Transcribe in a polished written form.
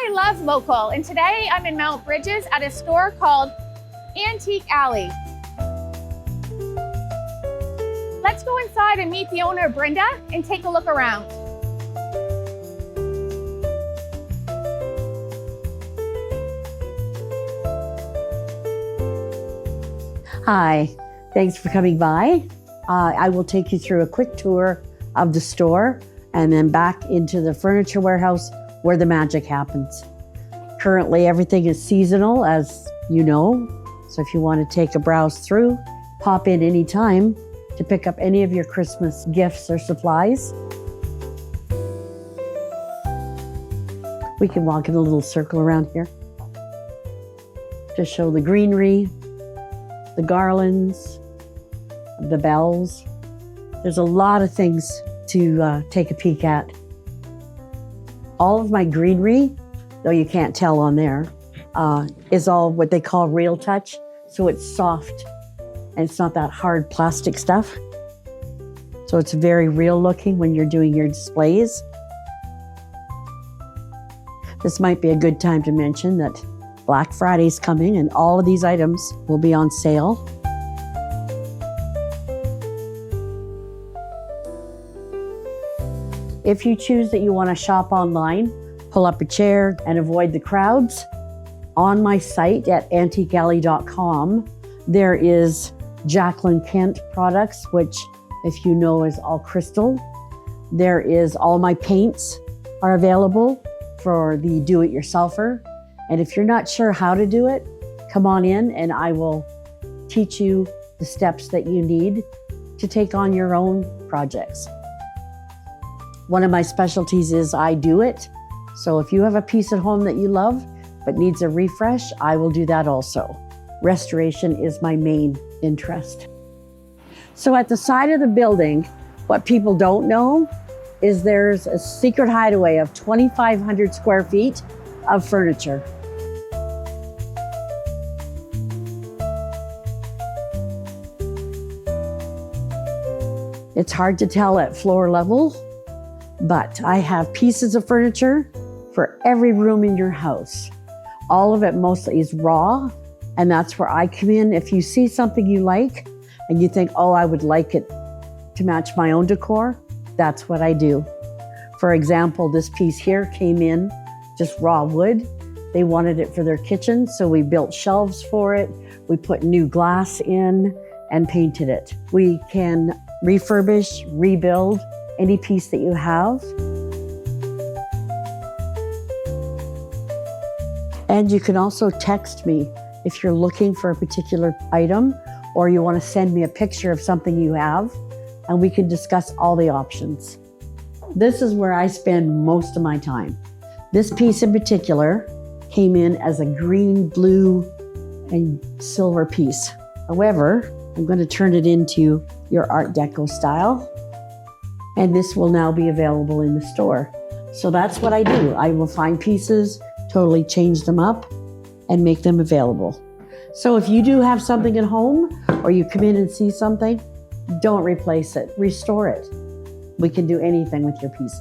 I love local, and today I'm in Mount Brydges at a store called Antique Allie. Let's go inside and meet the owner, Brenda, and take a look around. Hi, thanks for coming by. I will take you through a quick tour of the store and then back into the furniture warehouse where the magic happens. Currently, everything is seasonal, as you know. So if you want to take a browse through, pop in anytime to pick up any of your Christmas gifts or supplies. We can walk in a little circle around here to show the greenery, the garlands, the bells. There's a lot of things to take a peek at. All of my greenery, though you can't tell on there, is all what they call real touch. So it's soft and it's not that hard plastic stuff. So it's very real looking when you're doing your displays. This might be a good time to mention that Black Friday's coming and all of these items will be on sale. If you choose that you want to shop online, pull up a chair and avoid the crowds, on my site at antiquealley.com, there is Jacqueline Kent products, which, if you know, is all crystal. There is all my paints are available for the do-it-yourselfer. And if you're not sure how to do it, come on in and I will teach you the steps that you need to take on your own projects. One of my specialties is I do it. So if you have a piece at home that you love but needs a refresh, I will do that also. Restoration is my main interest. So at the side of the building, what people don't know is there's a secret hideaway of 2,500 square feet of furniture. It's hard to tell at floor level, but I have pieces of furniture for every room in your house. All of it mostly is raw, and that's where I come in. If you see something you like and you think, oh, I would like it to match my own decor, that's what I do. For example, this piece here came in just raw wood. They wanted it for their kitchen, so we built shelves for it. We put new glass in and painted it. We can refurbish, rebuild any piece that you have. And you can also text me if you're looking for a particular item or you want to send me a picture of something you have, and we can discuss all the options. This is where I spend most of my time. This piece in particular came in as a green, blue, and silver piece. However, I'm going to turn it into your Art Deco style, and this will now be available in the store. So that's what I do. I will find pieces, totally change them up, and make them available. So if you do have something at home, or you come in and see something, don't replace it, restore it. We can do anything with your pieces.